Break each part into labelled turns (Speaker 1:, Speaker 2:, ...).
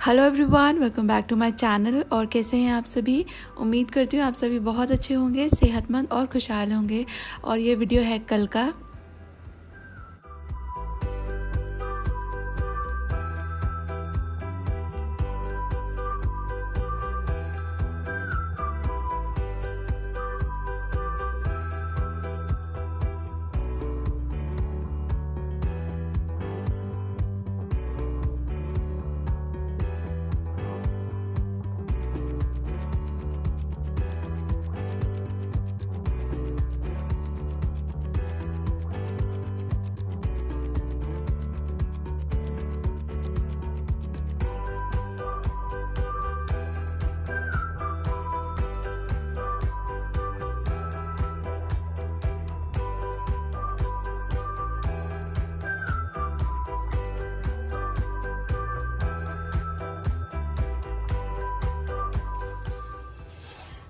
Speaker 1: Hello everyone, welcome back to my channel. और कैसे हैं आप सभी? उम्मीद करती हूँ आप सभी बहुत अच्छे होंगे, सेहतमंद और खुशहाल होंगे। और ये वीडियो है कल का।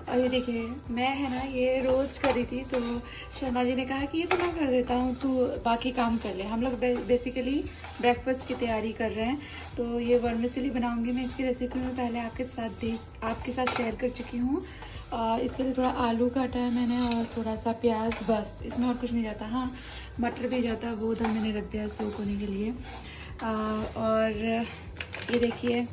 Speaker 1: और ये देखिए, मैं है ना ये रोस्ट कर रही थी, तो शर्मा जी ने कहा कि ये तो मैं कर देता हूँ, तू बाकी काम कर ले। हम लोग बेसिकली ब्रेकफास्ट की तैयारी कर रहे हैं। तो ये वर्मिसेली बनाऊंगी मैं। इसकी रेसिपी में पहले आपके साथ शेयर कर चुकी हूँ। इसके लिए थोड़ा आलू काटा है मैंने और थोड़ा सा प्याज, बस। इसमें और कुछ नहीं जाता। हाँ, मटर भी जाता है, वो उधर मैंने रख दिया सोक होने के लिए। और ये देखिए,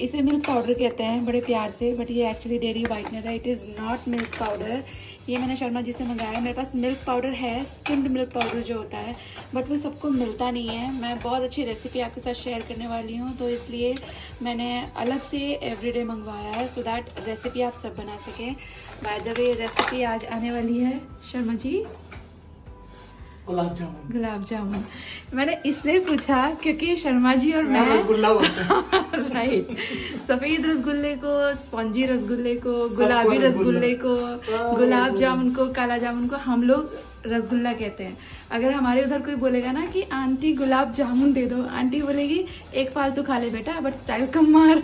Speaker 1: इसे मिल्क पाउडर कहते हैं बड़े प्यार से, बट ये एक्चुअली डेयरी वाइटनर है। It is not milk powder. ये मैंने शर्मा जी से मंगाया। मेरे पास मिल्क पाउडर है, स्किम्ड मिल्क पाउडर जो होता है, बट वो सबको मिलता नहीं है। मैं बहुत अच्छी रेसिपी आपके साथ शेयर करने वाली हूँ, तो इसलिए मैंने अलग से एवरीडे मंगवाया है, सो दैट रेसिपी आप सब बना सकें। बाय द वे, रेसिपी आज आने वाली है शर्मा जी गुलाब जामुन। मैंने इसलिए पूछा क्योंकि शर्मा जी और मैं
Speaker 2: रसगुल्ला बोलते हैं।
Speaker 1: राइट, सफेद रसगुल्ले को, स्पॉन्जी रसगुल्ले को, गुलाबी रसगुल्ले को, गुलाब जामुन को, काला जामुन को हम लोग रसगुल्ला कहते हैं। अगर हमारे उधर कोई बोलेगा ना कि आंटी गुलाब जामुन दे दो, आंटी बोलेगी एक फालतू खा ले बेटा, बट स्टाइल कम मार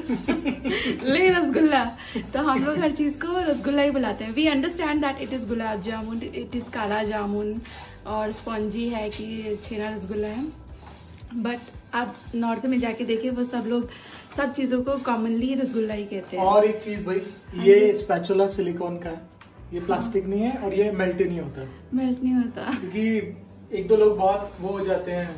Speaker 1: ले रसगुल्ला। तो हम लोग हर चीज को रसगुल्ला ही बुलाते हैं। We understand that it is gulab jamun, it is kala jamun, और स्पॉन्जी है कि छेना रसगुल्ला है। बट आप नॉर्थ में जाके देखिए, वो सब लोग सब चीजों को कॉमनली रसगुल्ला ही कहते हैं।
Speaker 2: और एक चीज भाई, ये स्पैचुला सिलिकॉन का है, ये प्लास्टिक नहीं है और ये मेल्ट नहीं होता।
Speaker 1: मेल्ट नहीं होता
Speaker 2: क्योंकि एक दो लोग बहुत वो हो जाते हैं,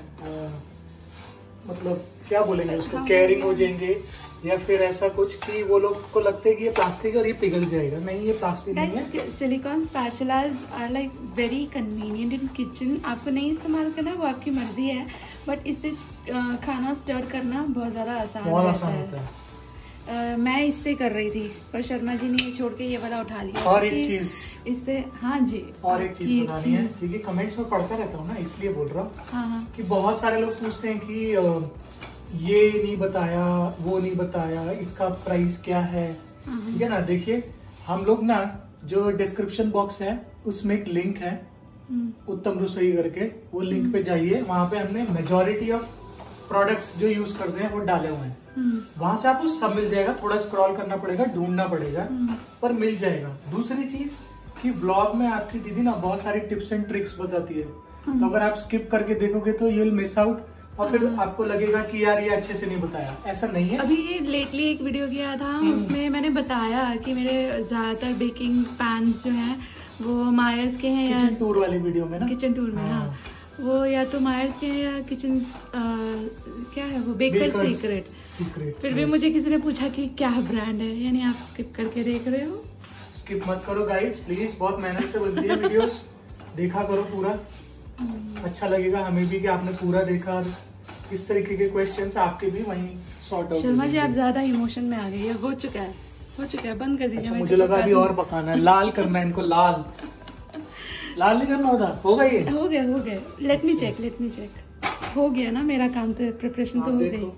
Speaker 2: मतलब क्या बोलेंगे उसको, केयरिंग हो जाएंगे या फिर ऐसा कुछ कि वो लोग को लगता है कि ये प्लास्टिक है और ये पिघल जाएगा। नहीं, ये प्लास्टिक नहीं है।
Speaker 1: Silicone spatulas are like very convenient in kitchen. आपको नहीं इस्तेमाल करना, वो आपकी मर्जी है, बट इससे खाना स्टर करना बहुत ज्यादा आसान होता है। मैं इससे कर रही थी, पर शर्मा जी ने छोड़ के ये वाला उठा लिया।
Speaker 2: और एक चीज
Speaker 1: इससे, हाँ जी,
Speaker 2: और एक चीज बतानी है, क्योंकि कमेंट्स में पढ़ता रहता हूँ ना, इसलिए बोल रहा हूँ।
Speaker 1: हाँ,
Speaker 2: कि बहुत सारे लोग पूछते हैं कि ये नहीं बताया, वो नहीं बताया, इसका प्राइस क्या है। ठीक है ना, देखिए हम लोग ना, जो डिस्क्रिप्शन बॉक्स है उसमें एक लिंक है उत्तम रसोई करके, वो लिंक पे जाइए। वहां पे हमने मेजॉरिटी ऑफ प्रोडक्ट्स जो यूज करते हैं वो डाले हुए हैं। वहां से आपको सब मिल जाएगा। थोड़ा स्क्रॉल करना पड़ेगा, ढूंढना पड़ेगा, पर मिल जाएगा। दूसरी चीज कि ब्लॉग में आपकी दीदी ना बहुत सारी टिप्स एंड ट्रिक्स बताती है, तो अगर आप स्किप करके देखोगे तो यू विल मिस आउट, और फिर आपको लगेगा कि यार ये अच्छे से नहीं बताया। ऐसा नहीं है।
Speaker 1: अभी लेटली एक वीडियो किया था, उसमें मैंने बताया कि मेरे ज्यादातर बेकिंग पैन जो हैं वो मायर्स के हैं,
Speaker 2: किचन टूर वाली वीडियो में ना,
Speaker 1: किचन टूर में, हाँ, वो या तो मायर्स के हैं या किचन क्या है वो, बेकर सीक्रेट। फिर भी मुझे किसी ने पूछा कि क्या ब्रांड है, यानी आप स्किप करके देख रहे हो।
Speaker 2: स्किप मत करो गाइस प्लीज, बहुत मेहनत से बनती है वीडियोस। देखा करो पूरा, अच्छा लगेगा हमें भी कि आपने पूरा देखा। इस तरीके के क्वेश्चंस आपके भी वहीं सॉर्ट आउट।
Speaker 1: शर्मा जी, आप ज्यादा इमोशन में आ गई है। हो चुका है, बंद कर दीजिए।
Speaker 2: अच्छा, मुझे लगा अभी और पकाना है, लाल करना है इनको, लाल नहीं करना होता। होगा ये,
Speaker 1: हो गया। Let me check. हो गया ना मेरा काम, तो प्रिपरेशन तो हो गई।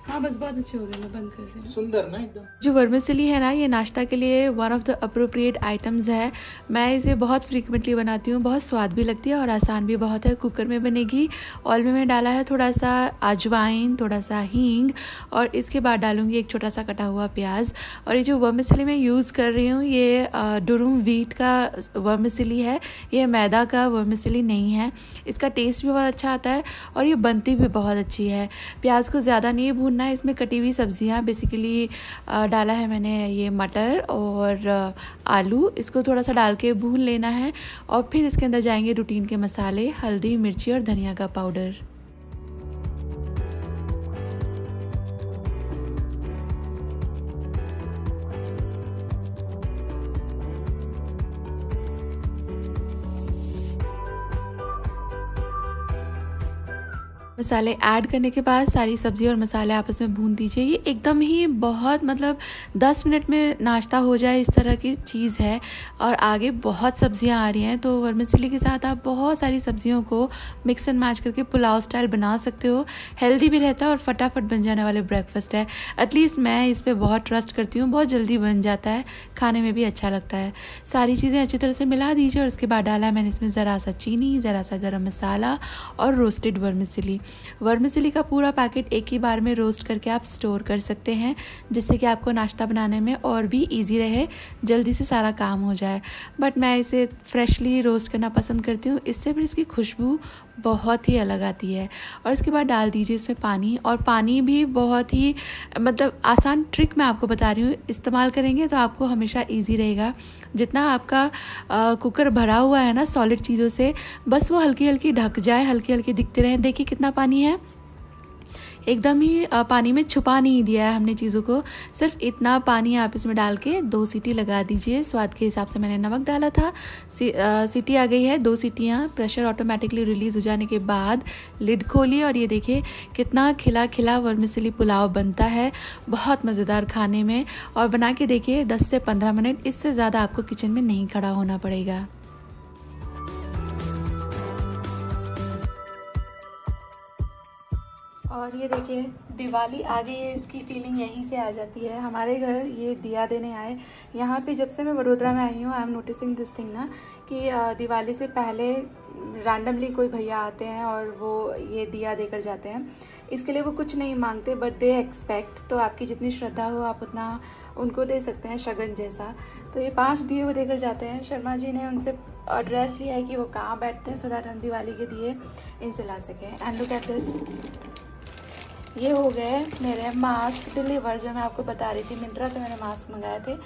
Speaker 1: हाँ बस बहुत अच्छे हो गए, मैं बंद कर रही हूँ।
Speaker 2: सुंदर ना एकदम।
Speaker 3: जो वर्मिसेली है ना, ये नाश्ता के लिए one of the appropriate items है। मैं इसे बहुत फ्रीक्वेंटली बनाती हूँ, बहुत स्वाद भी लगती है और आसान भी बहुत है। कुकर में बनेगी। ऑयल में मैंने डाला है थोड़ा सा अजवाइन, थोड़ा सा हींग और इसके बाद डालूंगी एक छोटा सा कटा हुआ प्याज। और ये जो वर्मिसेली मैं यूज़ कर रही हूँ ये डुरुम व्हीट का वर्मिसेली है, ये मैदा का वर्मिसेली नहीं है। इसका टेस्ट भी बहुत अच्छा आता है और ये बनती भी बहुत अच्छी है। प्याज को ज़्यादा नहीं भूनना है। इसमें कटी हुई सब्जियां बेसिकली डाला है मैंने, ये मटर और आलू, इसको थोड़ा सा डाल के भून लेना है। और फिर इसके अंदर जाएंगे रूटीन के मसाले, हल्दी, मिर्ची और धनिया का पाउडर। मसाले ऐड करने के बाद सारी सब्ज़ी और मसाले आपस में भून दीजिए। ये एकदम ही बहुत मतलब 10 मिनट में नाश्ता हो जाए इस तरह की चीज़ है। और आगे बहुत सब्जियां आ रही हैं, तो वर्मिसेली के साथ आप बहुत सारी सब्जियों को मिक्स एंड मैच करके पुलाव स्टाइल बना सकते हो। हेल्दी भी रहता है और फटाफट बन जाने वाले ब्रेकफास्ट है। एटलीस्ट मैं इस पर बहुत ट्रस्ट करती हूँ, बहुत जल्दी बन जाता है, खाने में भी अच्छा लगता है। सारी चीज़ें अच्छी तरह से मिला दीजिए और उसके बाद डाला है मैंने इसमें ज़रा सा चीनी, ज़रा सा गरम मसाला और रोस्टेड वर्मिसेली। वर्मिसेली का पूरा पैकेट एक ही बार में रोस्ट करके आप स्टोर कर सकते हैं, जिससे कि आपको नाश्ता बनाने में और भी इजी रहे, जल्दी से सारा काम हो जाए। बट मैं इसे फ्रेशली रोस्ट करना पसंद करती हूँ, इससे फिर इसकी खुशबू बहुत ही अलग आती है। और इसके बाद डाल दीजिए इसमें पानी, और पानी भी बहुत ही मतलब आसान ट्रिक मैं आपको बता रही हूँ, इस्तेमाल करेंगे तो आपको हमेशा इजी रहेगा। जितना आपका कुकर भरा हुआ है ना सॉलिड चीज़ों से, बस वो हल्की हल्की ढक जाए, हल्की हल्की दिखते रहें। देखिए कितना पानी है, एकदम ही पानी में छुपा नहीं दिया है हमने चीज़ों को। सिर्फ इतना पानी आप इसमें डाल के 2 सीटी लगा दीजिए। स्वाद के हिसाब से मैंने नमक डाला था। सीटी आ गई है, 2 सीटियाँ। प्रेशर ऑटोमेटिकली रिलीज़ हो जाने के बाद लिड खोलिए और ये देखिए कितना खिला खिला वर्मिसेली पुलाव बनता है। बहुत मज़ेदार खाने में। और बना के देखिए 10 से 15 मिनट, इससे ज़्यादा आपको किचन में नहीं खड़ा होना पड़ेगा। और ये देखिए दिवाली आ गई है, इसकी फीलिंग यहीं से आ जाती है। हमारे घर ये दिया देने आए। यहाँ पे जब से मैं वडोदरा में आई हूँ, I am noticing this thing ना, कि दिवाली से पहले रैंडमली कोई भैया आते हैं और वो ये दिया देकर जाते हैं। इसके लिए वो कुछ नहीं मांगते, बट दे एक्सपेक्ट। तो आपकी जितनी श्रद्धा हो आप उतना उनको दे सकते हैं, शगन जैसा। तो ये 5 दिए वो देकर जाते हैं। शर्मा जी ने उनसे एड्रेस लिया है कि वो कहाँ बैठते हैं, सो दैट हम दिवाली के दिए इनसे ला सकें। एंड लुक एट दिस, ये हो गए मेरे मास्क डिलीवर, जो मैं आपको बता रही थी। मिंत्रा से मैंने मास्क मंगाए थे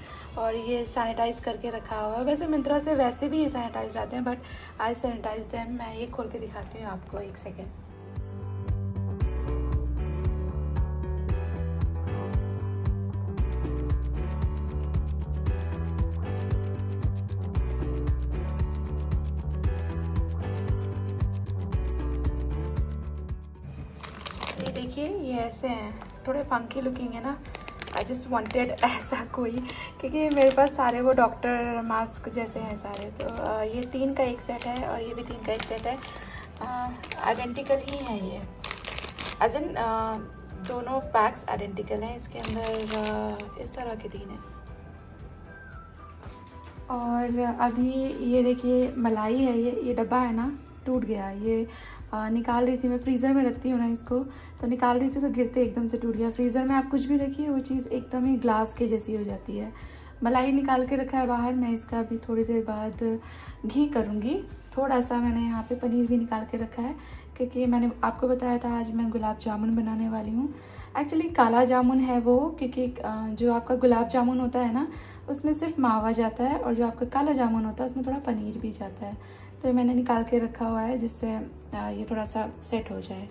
Speaker 3: और ये सैनिटाइज करके रखा हुआ है। वैसे मिंत्रा से वैसे भी ये सैनिटाइज आते हैं, बट आई सैनिटाइज देम। मैं ये खोल के दिखाती हूँ आपको, 1 सेकेंड। देखिए ये ऐसे हैं, थोड़े फंकी लुकिंग है ना। आई जस्ट वांटेड ऐसा कोई, क्योंकि मेरे पास सारे वो डॉक्टर मास्क जैसे हैं सारे। तो ये 3 का एक सेट है और ये भी 3 का एक सेट है। आइडेंटिकल ही है ये, एज इन दोनों पैक्स आइडेंटिकल हैं। इसके अंदर इस तरह के 3 हैं। और अभी ये देखिए मलाई है, ये डब्बा है ना, टूट गया। ये निकाल रही थी मैं, फ्रीज़र में रखती हूँ ना इसको, तो निकाल रही थी तो गिरते एकदम से टूट गया। फ्रीज़र में आप कुछ भी रखिए वो चीज़ एकदम ही ग्लास के जैसी हो जाती है। मलाई निकाल के रखा है बाहर। मैं इसका अभी थोड़ी देर बाद घी करूँगी। थोड़ा सा मैंने यहाँ पे पनीर भी निकाल के रखा है, क्योंकि मैंने आपको बताया था आज मैं गुलाब जामुन बनाने वाली हूँ। एक्चुअली काला जामुन है वो, क्योंकि जो आपका गुलाब जामुन होता है ना उसमें सिर्फ मावा जाता है, और जो आपका काला जामुन होता है उसमें थोड़ा पनीर भी जाता है। तो ये मैंने निकाल के रखा हुआ है, जिससे ये थोड़ा सा सेट हो जाए।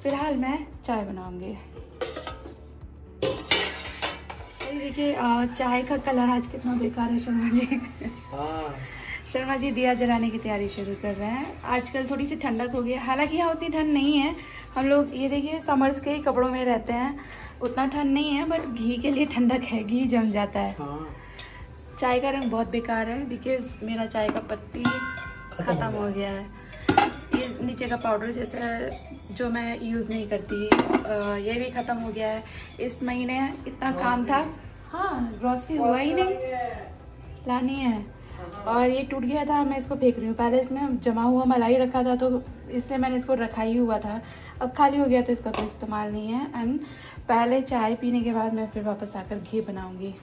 Speaker 3: फिलहाल मैं चाय बनाऊंगी। देखिए चाय का कलर आज कितना बेकार है। शर्मा जी शर्मा जी दिया जलाने की तैयारी शुरू कर रहे हैं। आजकल थोड़ी सी ठंडक हो गई है, हालांकि यहाँ उतनी ठंड नहीं है। हम लोग ये देखिए समर्स के ही कपड़ों में रहते हैं, उतना ठंड नहीं है, बट घी के लिए ठंडक है, घी जम जाता है। चाय का रंग बहुत बेकार है, बिकॉज मेरा चाय का पत्ती खत्म हो गया है।
Speaker 1: ये नीचे का पाउडर जैसे जो मैं यूज़ नहीं करती, ये भी ख़त्म हो गया है। इस महीने इतना काम था, हाँ ग्रॉसरी हुआ ही नहीं, लानी है। और ये टूट गया था, मैं इसको फेंक रही हूँ। पहले इसमें जमा हुआ मलाई रखा था तो इसलिए मैंने इसको रखा ही हुआ था, अब खाली हो गया तो इसका कोई इस्तेमाल नहीं है। एंड पहले चाय पीने के बाद मैं फिर वापस आकर घी बनाऊँगी।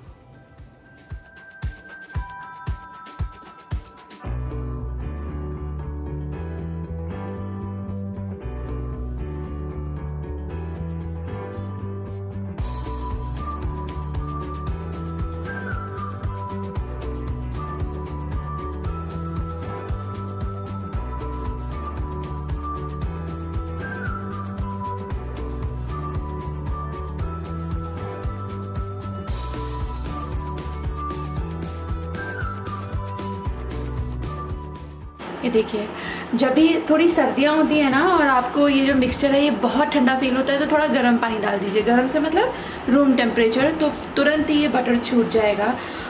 Speaker 1: ये देखिए, जब भी थोड़ी सर्दियां होती है ना और आपको ये जो मिक्सचर है ये बहुत ठंडा फील होता है तो थोड़ा गर्म पानी डाल दीजिए। गर्म से मतलब रूम टेम्परेचर, तो तुरंत ही ये बटर छूट जाएगा।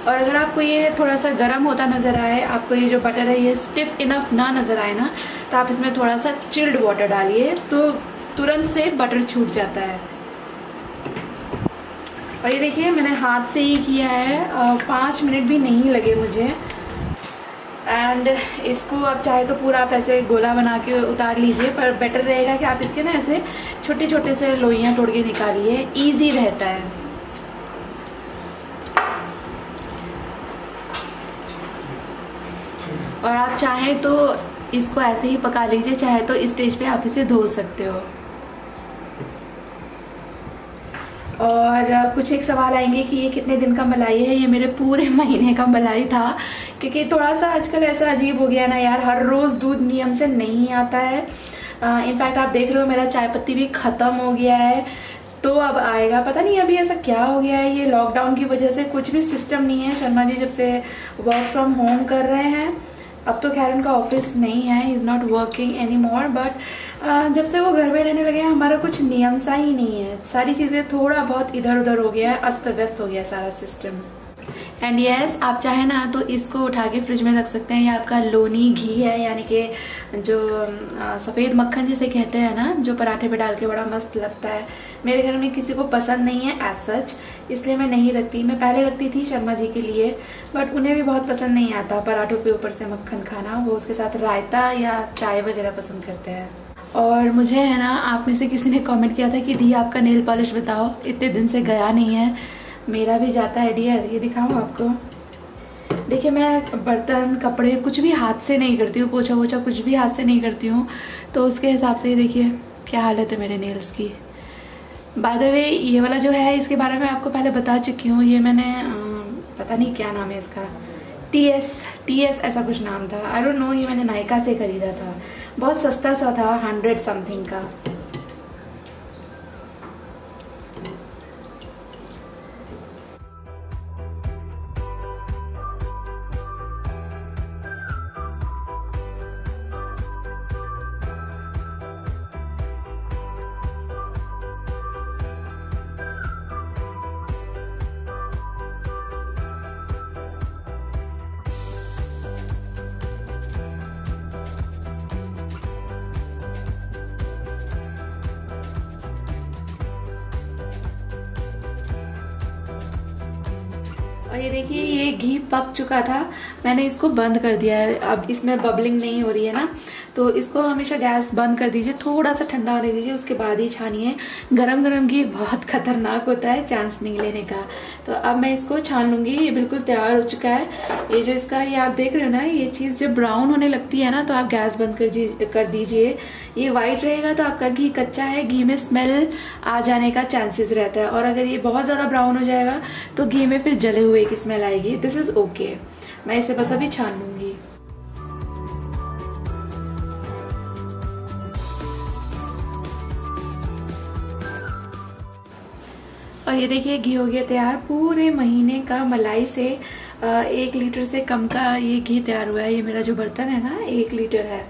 Speaker 1: और अगर आपको ये थोड़ा सा गर्म होता नजर आए, आपको ये जो बटर है ये स्टिफ इनफ ना नजर आए ना, तो आप इसमें थोड़ा सा चिल्ड वाटर डालिए तो तुरंत से बटर छूट जाता है। और ये देखिए मैंने हाथ से ही किया है, 5 मिनट भी नहीं लगे मुझे। एंड इसको अब चाहे तो पूरा आप ऐसे गोला बना के उतार लीजिए, पर बेटर रहेगा कि आप इसके ना ऐसे छोटे छोटे से लोइयां तोड़ के निकालिए, इजी रहता है। और आप चाहें तो इसको ऐसे ही पका लीजिए, चाहे तो इस स्टेज पे आप इसे धो सकते हो। और कुछ एक सवाल आएंगे कि ये कितने दिन का मलाई है। ये मेरे पूरे महीने का मलाई था, क्योंकि थोड़ा सा आजकल ऐसा अजीब हो गया ना यार, हर रोज दूध नियम से नहीं आता है। इनफैक्ट आप देख रहे हो मेरा चाय पत्ती भी खत्म हो गया है, तो अब आएगा। पता नहीं अभी ऐसा क्या हो गया है, ये लॉकडाउन की वजह से कुछ भी सिस्टम नहीं है। शर्मा जी जब से वर्क फ्रॉम होम कर रहे हैं, अब तो खैर उनका ऑफिस नहीं है, he is not working any more, but जब से वो घर में रहने लगे हैं हमारा कुछ नियम सा ही नहीं है। सारी चीजें थोड़ा बहुत इधर उधर हो गया है, अस्त व्यस्त हो गया है सारा सिस्टम। एंड यस, आप चाहे ना तो इसको उठा के फ्रिज में रख सकते हैं। ये आपका लोनी घी है, यानी कि जो सफेद मक्खन जिसे कहते हैं ना, जो पराठे पे डाल के बड़ा मस्त लगता है। मेरे घर में किसी को पसंद नहीं है एज सच, इसलिए मैं नहीं रखती। मैं पहले रखती थी शर्मा जी के लिए, बट उन्हें भी बहुत पसंद नहीं आता पराठों के ऊपर से मक्खन खाना। वो उसके साथ रायता या चाय वगैरह पसंद करते हैं। और मुझे है ना, आप में से किसी ने कमेंट किया था कि दी आपका नेल पॉलिश बताओ, इतने दिन से गया नहीं है। मेरा भी जाता है डियर, ये दिखाऊं आपको। देखिए मैं बर्तन कपड़े कुछ भी हाथ से नहीं करती हूँ, पोछा वोछा कुछ भी हाथ से नहीं करती हूँ, तो उसके हिसाब से देखिए क्या हालत है मेरे नेल्स की। बाय द वे ये वाला जो है, इसके बारे में आपको पहले बता चुकी हूँ। ये मैंने पता नहीं क्या नाम है इसका, TS ऐसा कुछ नाम था, आई डोंट नो। ये मैंने नायका से खरीदा था, बहुत सस्ता सा था, 100 समथिंग का। और ये देखिए ये घी पक चुका था, मैंने इसको बंद कर दिया है। अब इसमें बबलिंग नहीं हो रही है ना, तो इसको हमेशा गैस बंद कर दीजिए, थोड़ा सा ठंडा होने दीजिए, उसके बाद ही छानिए। गरम गरम घी बहुत खतरनाक होता है, चांस नहीं लेने का। तो अब मैं इसको छान लूंगी। ये बिल्कुल तैयार हो चुका है। ये जो इसका ये आप देख रहे हो ना, ये चीज जब ब्राउन होने लगती है ना, तो आप गैस बंद कर दीजिए। ये व्हाइट रहेगा तो आपका घी कच्चा है, घी में स्मेल आ जाने का चांसेस रहता है। और अगर ये बहुत ज्यादा ब्राउन हो जाएगा तो घी में फिर जले हुए की स्मेल आएगी। This is okay. मैं इसे बस अभी छान लूंगी। और ये देखिए घी हो गया तैयार। पूरे महीने का मलाई से 1 लीटर से कम का ये घी तैयार हुआ है। ये मेरा जो बर्तन है ना 1 लीटर है,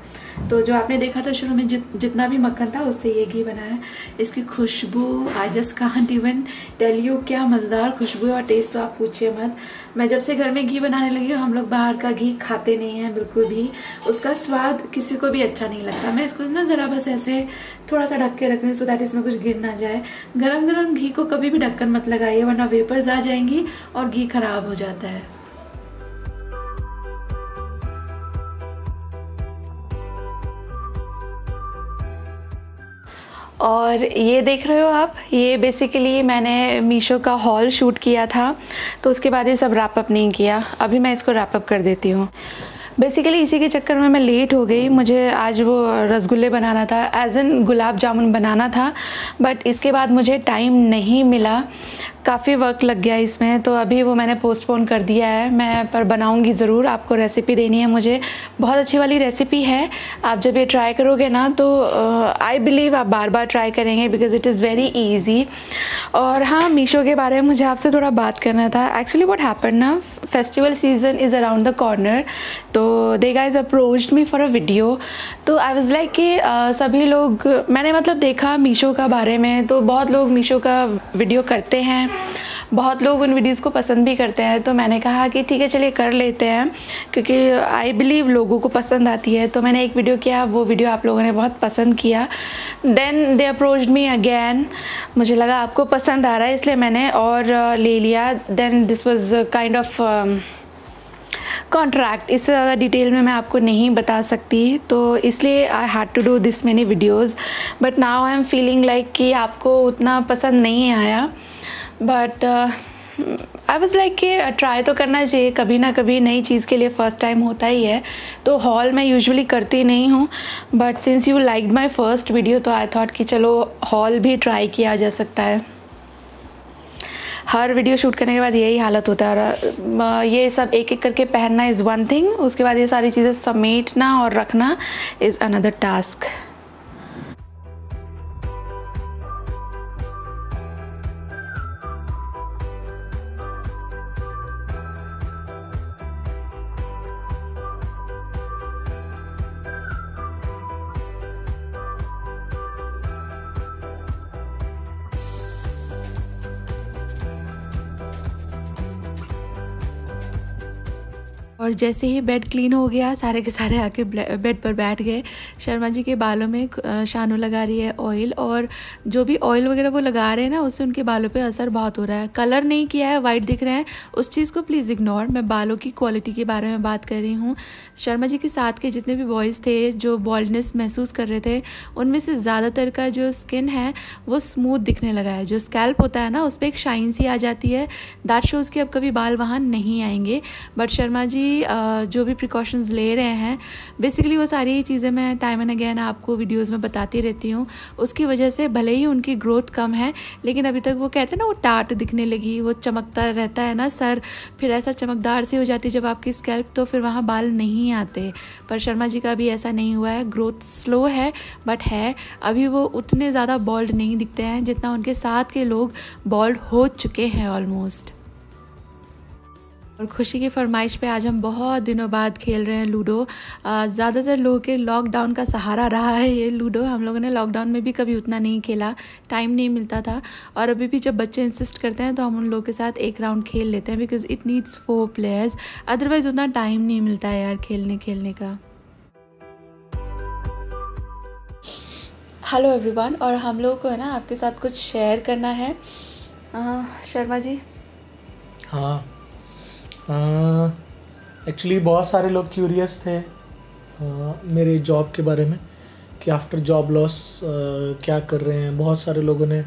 Speaker 3: तो जो आपने देखा था शुरू में जितना भी मक्खन था उससे ये घी बना है। इसकी खुशबू I just can't even tell you, क्या मजेदार खुशबू और टेस्ट तो आप पूछिए मत। मैं जब से घर में घी बनाने लगी हूँ, हम लोग बाहर का घी खाते नहीं है बिल्कुल भी, उसका स्वाद किसी को भी अच्छा नहीं लगता। मैं इसको ना जरा बस ऐसे थोड़ा सा ढक के रख रही हूँ सो दैट इसमें कुछ गिर ना जाए। गरम गरम घी को कभी भी ढक्कन मत लगाइए वरना वेपर्स आ जाएंगी और घी खराब हो जाता है। और ये देख रहे हो आप, ये बेसिकली मैंने मीशो का हॉल शूट किया था, तो उसके बाद ये सब रैप अप नहीं किया। अभी मैं इसको रैप अप कर देती हूँ। बेसिकली इसी के चक्कर में मैं लेट हो गई। मुझे आज वो रसगुल्ले बनाना था, एज इन गुलाब जामुन बनाना था, बट इसके बाद मुझे टाइम नहीं मिला, काफ़ी वर्क लग गया इसमें, तो अभी वो मैंने पोस्टपोन कर दिया है। मैं पर बनाऊंगी ज़रूर, आपको रेसिपी देनी है मुझे, बहुत अच्छी वाली रेसिपी है। आप जब ये ट्राई करोगे ना तो आई बिलीव आप बार बार ट्राई करेंगे because it is very easy. और हाँ, मीशो के बारे में मुझे आपसे थोड़ा बात करना था। एक्चुअली व्हाट हैपेंड ना, festival season is around the corner, तो the guys approached me for a video. तो आई वाज लाइक कि सभी लोग, मैंने मतलब देखा मीशो का बारे में, तो बहुत लोग मीशो का वीडियो करते हैं, बहुत लोग उन वीडियोज़ को पसंद भी करते हैं। तो मैंने कहा कि ठीक है चलिए कर लेते हैं, क्योंकि आई बिलीव लोगों को पसंद आती है। तो मैंने एक वीडियो किया, वो वीडियो आप लोगों ने बहुत पसंद किया। Then they approached me again, मुझे लगा आपको पसंद आ रहा है इसलिए मैंने और ले लिया। Then this was kind of contract. इससे ज़्यादा डिटेल में मैं आपको नहीं बता सकती, तो इसलिए I had to do this many videos. But now I am feeling like कि आपको उतना पसंद नहीं आया, बट आई वाज लाइक कि ट्राई तो करना चाहिए, कभी ना कभी नई चीज़ के लिए फ़र्स्ट टाइम होता ही है। तो हॉल मैं यूजुअली करती नहीं हूँ, but since you liked my first video तो आई थॉट कि चलो हॉल भी ट्राई किया जा सकता है। हर वीडियो शूट करने के बाद यही हालत होता है, और ये सब एक एक करके पहनना इज़ वन थिंग, उसके बाद ये सारी चीज़ें समेटना और रखना इज़ अनदर टास्क। और जैसे ही बेड क्लीन हो गया, सारे के सारे आके बेड पर बैठ गए। शर्मा जी के बालों में शानू लगा रही है ऑयल, और जो भी ऑयल वगैरह वो लगा रहे हैं ना, उससे उनके बालों पे असर बहुत हो रहा है। कलर नहीं किया है, वाइट दिख रहे हैं, उस चीज़ को प्लीज़ इग्नोर। मैं बालों की क्वालिटी के बारे में बात कर रही हूँ। शर्मा जी के साथ के जितने भी बॉयज़ थे जो बॉल्डनेस महसूस कर रहे थे, उनमें से ज़्यादातर का जो स्किन है वो स्मूथ दिखने लगा है। जो स्कैल्प होता है ना, उस पर एक शाइन सी आ जाती है, दैट शोज़ कि अब कभी बाल वहाँ नहीं आएंगे। बट शर्मा जी जो भी प्रिकॉशंस ले रहे हैं, बेसिकली वो सारी चीज़ें मैं टाइम एंड अगेन आपको वीडियोस में बताती रहती हूँ। उसकी वजह से भले ही उनकी ग्रोथ कम है, लेकिन अभी तक वो कहते हैं ना, वो टाट दिखने लगी, वो चमकता रहता है ना सर, फिर ऐसा चमकदार सी हो जाती है जब आपकी स्कैल्प, तो फिर वहाँ बाल नहीं आते। पर शर्मा जी का भी ऐसा नहीं हुआ है, ग्रोथ स्लो है बट है। अभी वो उतने ज़्यादा बॉल्ड नहीं दिखते हैं जितना उनके साथ के लोग बॉल्ड हो चुके हैं ऑलमोस्ट। और खुशी की फरमाइश पे आज हम बहुत दिनों बाद खेल रहे हैं लूडो। ज़्यादातर लोगों के लॉकडाउन का सहारा रहा है ये लूडो। हम लोगों ने लॉकडाउन में भी कभी उतना नहीं खेला, टाइम नहीं मिलता था, और अभी भी जब बच्चे इंसिस्ट करते हैं तो हम उन लोगों के साथ एक राउंड खेल लेते हैं, because it needs 4 players, otherwise उतना टाइम नहीं मिलता है यार खेलने का। हेलो एवरीवन, और हम लोगों को है ना आपके साथ कुछ शेयर करना है। शर्मा जी।
Speaker 2: हाँ, एक्चुअली बहुत सारे लोग क्यूरियस थे मेरे जॉब के बारे में कि आफ्टर जॉब लॉस क्या कर रहे हैं। बहुत सारे लोगों ने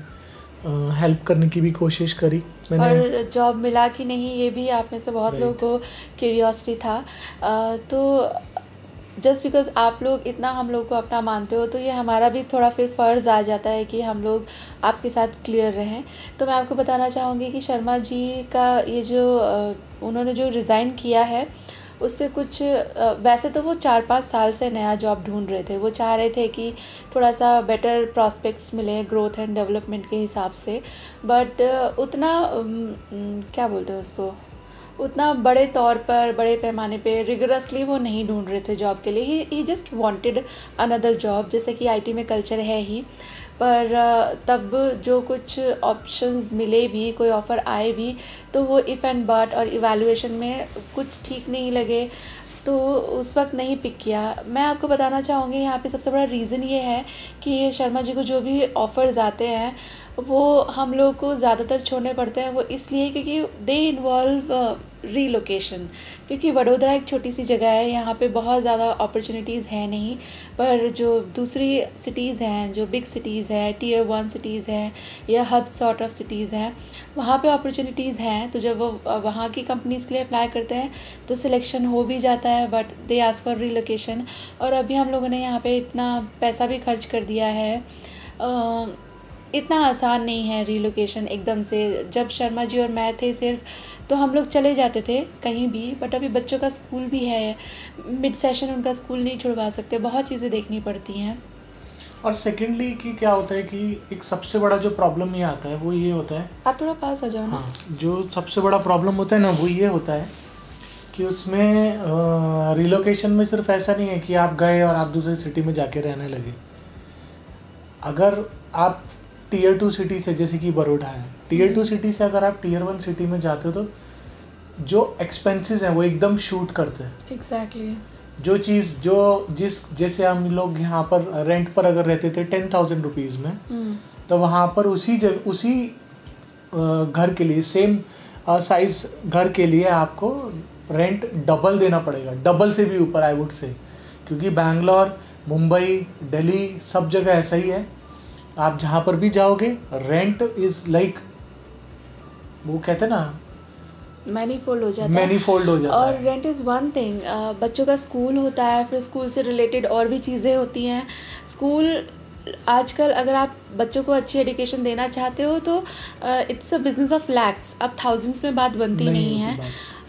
Speaker 2: हेल्प करने की भी कोशिश करी मैंने,
Speaker 3: और जॉब मिला कि नहीं ये भी आप में से बहुत लोगों को क्यूरियोसिटी था। तो जस्ट बिकॉज आप लोग इतना हम लोग को अपना मानते हो, तो ये हमारा भी थोड़ा फिर फ़र्ज़ आ जाता है कि हम लोग आपके साथ क्लियर रहें। तो मैं आपको बताना चाहूँगी कि शर्मा जी का ये जो उन्होंने जो रिज़ाइन किया है, उससे कुछ वैसे तो वो 4-5 साल से नया जॉब ढूंढ रहे थे। वो चाह रहे थे कि थोड़ा सा बेटर प्रॉस्पेक्ट्स मिले ग्रोथ एंड डेवलपमेंट के हिसाब से, बट उतना क्या बोलते हैं उसको, उतना बड़े तौर पर, बड़े पैमाने पे रिगरसली वो नहीं ढूंढ रहे थे जॉब के लिए। ही जस्ट वांटेड अनदर जॉब, जैसे कि आईटी में कल्चर है ही। पर तब जो कुछ ऑप्शंस मिले भी, कोई ऑफ़र आए भी, तो वो इफ़ एंड बट और इवैल्यूएशन में कुछ ठीक नहीं लगे, तो उस वक्त नहीं पिक किया। मैं आपको बताना चाहूँगी यहाँ पे सबसे बड़ा रीज़न ये है कि शर्मा जी को जो भी ऑफ़र्स आते हैं वो हम लोग को ज़्यादातर छोड़ने पड़ते हैं। वो इसलिए क्योंकि दे इन्वॉल्व रीलोकेशन, क्योंकि वडोदरा एक छोटी सी जगह है, यहाँ पे बहुत ज़्यादा अपॉर्चुनिटीज़ हैं नहीं। पर जो दूसरी सिटीज़ हैं, जो बिग सिटीज़ हैं, टियर 1 सिटीज़ हैं या हब सॉर्ट ऑफ सिटीज़ हैं, वहाँ पे अपॉर्चुनिटीज़ हैं। तो जब वो वहाँ की कंपनीज़ के लिए अप्लाई करते हैं तो सिलेक्शन हो भी जाता है, but they ask for relocation. और अभी हम लोगों ने यहाँ पे इतना पैसा भी खर्च कर दिया है, इतना आसान नहीं है रीलोकेशन एकदम से। जब शर्मा जी और मैं थे सिर्फ, तो हम लोग चले जाते थे कहीं भी, बट अभी बच्चों का स्कूल भी है, मिड सेशन उनका स्कूल नहीं छुड़वा सकते, बहुत चीज़ें देखनी पड़ती हैं।
Speaker 2: और सेकेंडली कि क्या होता है कि एक सबसे बड़ा जो प्रॉब्लम ये आता है वो ये होता है,
Speaker 3: आप थोड़ा पास आ जाओ ना।
Speaker 2: हाँ, जो सबसे बड़ा प्रॉब्लम होता है ना वो ये होता है कि उसमें रिलोकेशन में सिर्फ ऐसा नहीं है कि आप गए और आप दूसरी सिटी में जाके रहने लगे। अगर आप टियर 2 सिटी से, जैसे कि बड़ौदा है, टियर 2 सिटी से अगर आप टियर 1 सिटी में जाते हो तो जो एक्सपेंसेस हैं वो एकदम शूट करते हैं।
Speaker 3: एग्जैक्टली।
Speaker 2: जो चीज़ जैसे हम लोग यहाँ पर रेंट पर अगर रहते थे 10,000 रुपीज़ में, तो वहाँ पर उसी घर के लिए, सेम साइज घर के लिए आपको रेंट डबल देना पड़ेगा, डबल से भी ऊपर आई वुड से, क्योंकि बैंगलोर, मुंबई, दिल्ली सब जगह ऐसा ही है। आप जहाँ पर भी जाओगे रेंट इज़ लाइक, वो कहते हैं ना,
Speaker 3: मैनीफोल्ड हो जाता
Speaker 2: है।
Speaker 3: और रेंट इज़ वन थिंग, बच्चों का स्कूल होता है, फिर स्कूल से रिलेटेड और भी चीज़ें होती हैं। स्कूल आजकल अगर आप बच्चों को अच्छी एजुकेशन देना चाहते हो तो it's a business of lakhs, अब थाउजेंड्स में बात बनती नहीं है।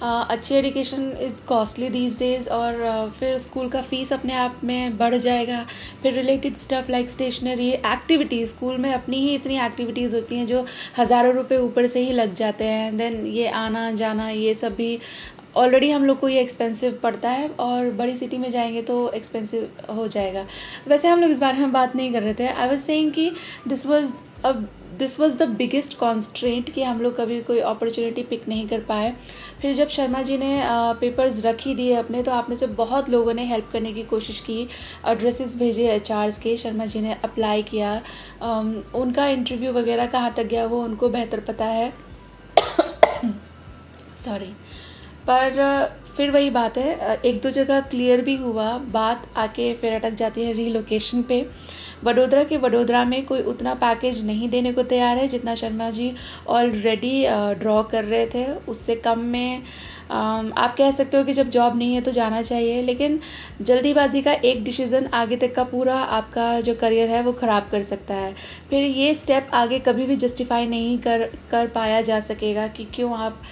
Speaker 3: अच्छी education is costly these days, और फिर स्कूल का फ़ीस अपने आप में बढ़ जाएगा। फिर related stuff like stationery, activities, school में अपनी ही इतनी एक्टिविटीज़ होती हैं जो हज़ारों रुपए ऊपर से ही लग जाते हैं। देन ये आना जाना, ये सब भी ऑलरेडी हम लोग को ये एक्सपेंसिव पड़ता है, और बड़ी सिटी में जाएंगे तो एक्सपेंसिव हो जाएगा। वैसे हम लोग इस बारे में बात नहीं कर रहे थे। आई वाज सेइंग कि this was the biggest constraint कि हम लोग कभी कोई अपॉर्चुनिटी पिक नहीं कर पाए। फिर जब शर्मा जी ने पेपर्स रख ही दिए अपने, तो आप में से बहुत लोगों ने हेल्प करने की कोशिश की, एड्रेसेस भेजे एचआर्स के, शर्मा जी ने अप्लाई किया। उनका इंटरव्यू वगैरह कहाँ तक गया वो उनको बेहतर पता है। सॉरी। पर फिर वही बात है, एक दो जगह क्लियर भी हुआ, बात आके फिर अटक जाती है रीलोकेशन पे। वडोदरा में कोई उतना पैकेज नहीं देने को तैयार है जितना शर्मा जी ऑलरेडी ड्रॉ कर रहे थे, उससे कम में आप कह सकते हो कि जब जॉब नहीं है तो जाना चाहिए, लेकिन जल्दीबाजी का एक डिसीज़न आगे तक का पूरा आपका जो करियर है वो ख़राब कर सकता है। फिर ये स्टेप आगे कभी भी जस्टिफाई नहीं कर पाया जा सकेगा कि क्यों आप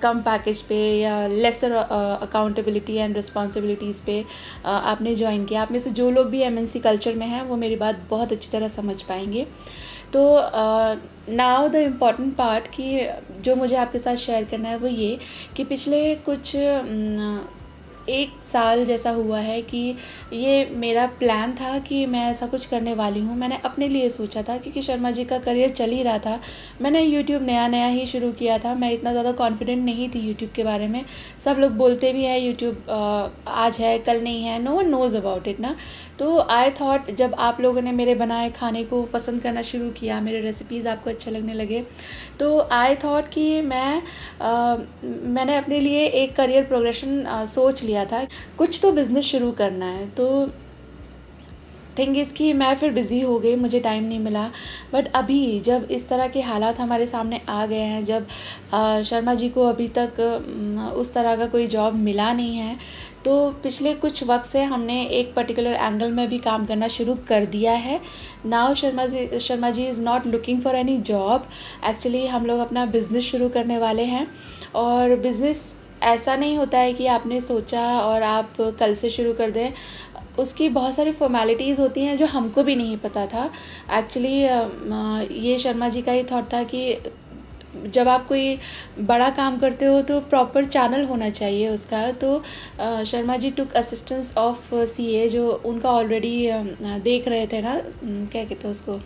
Speaker 3: कम पैकेज पे या लेसर अकाउंटेबिलिटी एंड रिस्पॉन्सिबिलिटीज़ पे आपने ज्वाइन किया। आप में से जो लोग भी एमएनसी कल्चर में हैं वो मेरी बात बहुत अच्छी तरह समझ पाएंगे। तो नाउ द इम्पॉर्टेंट पार्ट कि जो मुझे आपके साथ शेयर करना है वो ये कि पिछले कुछ एक साल जैसा हुआ है कि ये मेरा प्लान था कि मैं ऐसा कुछ करने वाली हूँ। मैंने अपने लिए सोचा था क्योंकि शर्मा जी का करियर चल ही रहा था। मैंने यूट्यूब नया ही शुरू किया था, मैं इतना ज़्यादा कॉन्फिडेंट नहीं थी यूट्यूब के बारे में। सब लोग बोलते भी हैं यूट्यूब आज है कल नहीं है, no one knows about it ना। तो आई थॉट जब आप लोगों ने मेरे बनाए खाने को पसंद करना शुरू किया, मेरे रेसिपीज़ आपको अच्छे लगने लगे, तो आई थॉट कि मैंने अपने लिए एक करियर प्रोग्रेशन सोच लिया था, कुछ तो बिज़नेस शुरू करना है। तो थिंग इज़ कि मैं फिर बिज़ी हो गई, मुझे टाइम नहीं मिला। बट अभी जब इस तरह के हालात हमारे सामने आ गए हैं, जब शर्मा जी को अभी तक उस तरह का कोई जॉब मिला नहीं है, तो पिछले कुछ वक्त से हमने एक पर्टिकुलर एंगल में भी काम करना शुरू कर दिया है। Now Sharma ji is not looking for any job. Actually हम लोग अपना बिज़नेस शुरू करने वाले हैं, और बिज़नेस ऐसा नहीं होता है कि आपने सोचा और आप कल से शुरू कर दें। उसकी बहुत सारी फॉर्मेलिटीज़ होती हैं जो हमको भी नहीं पता था। एक्चुअली ये शर्मा जी का ही थॉट था कि जब आप कोई बड़ा काम करते हो तो प्रॉपर चैनल होना चाहिए उसका। तो शर्मा जी टुक असिस्टेंस ऑफ सीए, जो उनका ऑलरेडी देख रहे थे ना, क्या कहते हैं उसको,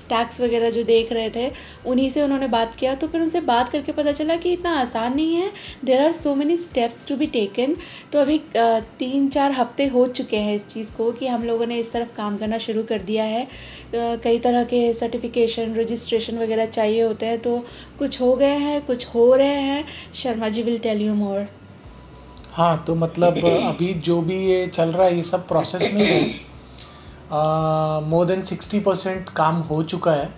Speaker 3: टैक्स वगैरह जो देख रहे थे, उन्हीं से उन्होंने बात किया। तो फिर उनसे बात करके पता चला कि इतना आसान नहीं है, there are so many steps to be taken. तो अभी 3-4 हफ्ते हो चुके हैं इस चीज़ को कि हम लोगों ने इस तरफ काम करना शुरू कर दिया है। कई तरह के सर्टिफिकेशन, रजिस्ट्रेशन वगैरह चाहिए होते हैं, तो कुछ हो गए हैं, कुछ हो रहे हैं। Sharma ji will tell you more.
Speaker 2: हाँ, तो मतलब अभी जो भी ये चल रहा है ये सब प्रोसेस में है। मोर देन 60% काम हो चुका है,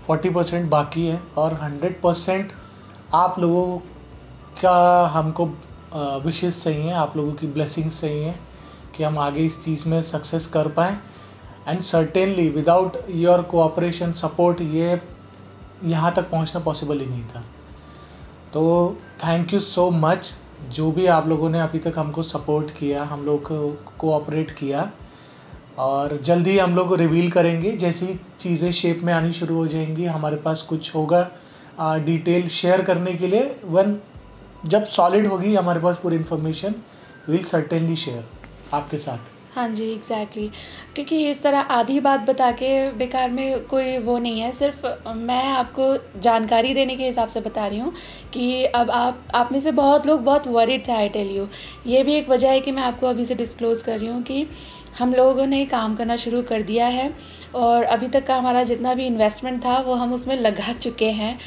Speaker 2: 40% बाकी है, और 100% आप लोगों का हमको विशेस चाहिए, आप लोगों की ब्लेसिंग्स चाहिए कि हम आगे इस चीज़ में सक्सेस कर पाएँ। And certainly without your cooperation, support, ये यहाँ तक पहुँचना पॉसिबल ही नहीं था। तो थैंक यू सो मच, जो भी आप लोगों ने अभी तक हमको सपोर्ट किया, हम लोग को कोऑपरेट किया। और जल्दी हम लोग रिवील करेंगे जैसी चीज़ें शेप में आनी शुरू हो जाएंगी, हमारे पास कुछ होगा डिटेल शेयर करने के लिए। जब सॉलिड होगी हमारे पास पूरी इन्फॉर्मेशन, विल सर्टेनली शेयर आपके साथ।
Speaker 3: हाँ जी, एग्जैक्टली। क्योंकि इस तरह आधी बात बता के बेकार में कोई वो नहीं है, सिर्फ मैं आपको जानकारी देने के हिसाब से बता रही हूँ कि अब आप में से बहुत लोग बहुत वरीड थे, आई टेल यू। ये भी एक वजह है कि मैं आपको अभी से डिस्क्लोज़ कर रही हूँ कि हम लोगों ने काम करना शुरू कर दिया है, और अभी तक का हमारा जितना भी इन्वेस्टमेंट था वो हम उसमें लगा चुके हैं।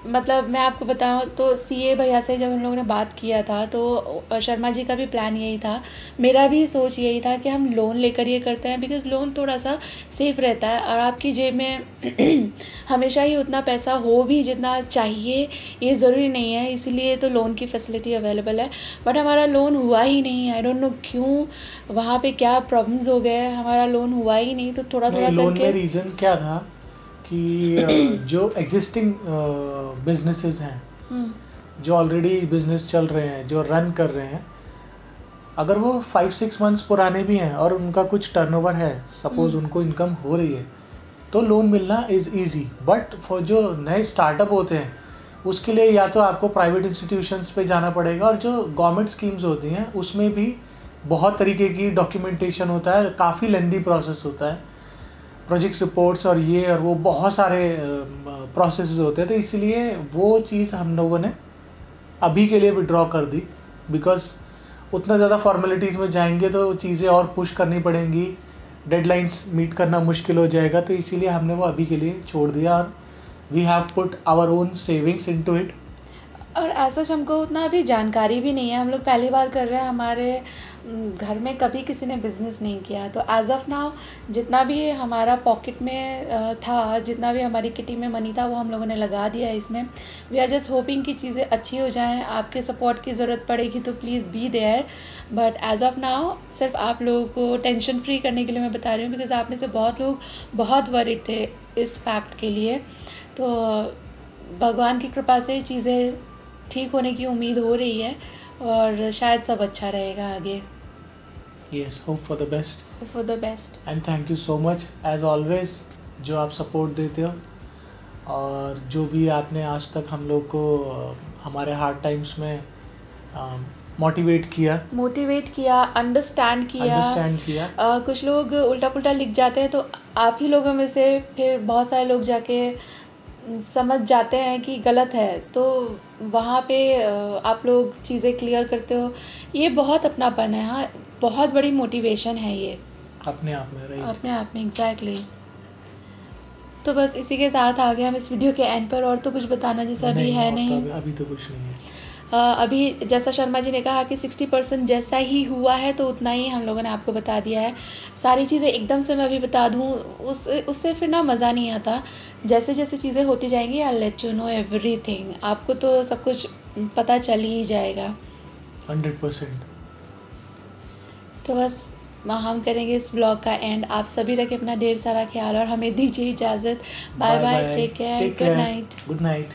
Speaker 3: मतलब मैं आपको बताऊं तो सीए भैया से जब हम लोगों ने बात किया था तो शर्मा जी का भी प्लान यही था, मेरा भी सोच यही था कि हम लोन लेकर ये करते हैं, बिकॉज़ लोन थोड़ा सा सेफ़ रहता है और आपकी जेब में हमेशा ही उतना पैसा हो भी जितना चाहिए ये ज़रूरी नहीं है, इसीलिए तो लोन की फैसिलिटी अवेलेबल है। बट हमारा लोन हुआ ही नहीं, आई डोंट नो क्यों, वहाँ पे क्या प्रॉब्लम्स हो गए, हमारा लोन हुआ ही नहीं। तो थोड़ा
Speaker 2: लोन
Speaker 3: करके
Speaker 2: में रीज़न क्या था कि जो एग्जिस्टिंग बिजनेसेस हैं, जो ऑलरेडी बिजनेस चल रहे हैं, जो रन कर रहे हैं, अगर वो 5-6 मंथ्स पुराने भी हैं और उनका कुछ टर्नओवर है, सपोज उनको इनकम हो रही है, तो लोन मिलना इज़ ईजी। बट फॉर जो नए स्टार्टअप होते हैं उसके लिए या तो आपको प्राइवेट इंस्टीट्यूशंस पे जाना पड़ेगा, और जो गवर्नमेंट स्कीम्स होती हैं उसमें भी बहुत तरीके की डॉक्यूमेंटेशन होता है, काफ़ी लेंदी प्रोसेस होता है, प्रोजेक्ट्स रिपोर्ट्स और ये और वो बहुत सारे प्रोसेस होते हैं। तो इसलिए वो चीज़ हम लोगों ने अभी के लिए विड्रॉ कर दी, बिकॉज उतना ज़्यादा फॉर्मेलिटीज़ में जाएंगे तो चीज़ें और पुश करनी पड़ेंगी, डेडलाइंस मीट करना मुश्किल हो जाएगा। तो इसीलिए हमने वो अभी के लिए छोड़ दिया, और we have put our own savings into it.
Speaker 3: और ऐसा हमको उतना अभी जानकारी भी नहीं है, हम लोग पहली बार कर रहे हैं, हमारे घर में कभी किसी ने बिज़नेस नहीं किया। तो एज ऑफ नाउ जितना भी हमारा पॉकेट में था, जितना भी हमारी किटी में मनी था, वो हम लोगों ने लगा दिया है इसमें। वी आर जस्ट होपिंग कि चीज़ें अच्छी हो जाएं। आपके सपोर्ट की ज़रूरत पड़ेगी तो please be there, but as of now सिर्फ आप लोगों को टेंशन फ्री करने के लिए मैं बता रही हूँ, बिकॉज आप में से बहुत लोग बहुत वरीड थे इस फैक्ट के लिए। तो भगवान की कृपा से चीज़ें ठीक होने की उम्मीद हो रही है, और शायद सब अच्छा रहेगा आगे।
Speaker 2: Yes, hope for the best.
Speaker 3: Hope for the best.
Speaker 2: And thank you so much as always, जो आप सपोर्ट देते हो, और जो भी आपने आज तक हम लोग को हमारे हार्ड टाइम्स में मोटिवेट किया, अंडरस्टैंड किया। कुछ लोग उल्टा पुल्टा लिख जाते हैं, तो आप ही लोगों में से फिर बहुत सारे लोग जाके समझ जाते हैं कि गलत है, तो वहाँ पे आप लोग चीज़ें क्लियर करते हो, ये बहुत अपनापन है। हाँ, बहुत बड़ी मोटिवेशन है ये अपने आप में, राइट,
Speaker 3: अपने आप में, एग्जैक्टली। तो बस इसी के साथ आ गए हम इस वीडियो के एंड पर, और तो कुछ बताना जैसा अभी है नहीं।
Speaker 2: अभी तो कुछ नहीं है।
Speaker 3: अभी जैसा शर्मा जी ने कहा कि 60% जैसा ही हुआ है, तो उतना ही हम लोगों ने आपको बता दिया है। सारी चीज़ें एकदम से मैं अभी बता दूँ उससे फिर ना मज़ा नहीं आता। जैसे जैसे चीज़ें होती जाएंगी, I let you know everything, आपको तो सब कुछ पता चल ही जाएगा
Speaker 2: 100%।
Speaker 3: तो बस हम करेंगे इस व्लॉग का एंड। आप सभी रखें अपना ढेर सारा ख्याल, और हमें दीजिए इजाज़त। Bye bye, take care, good night.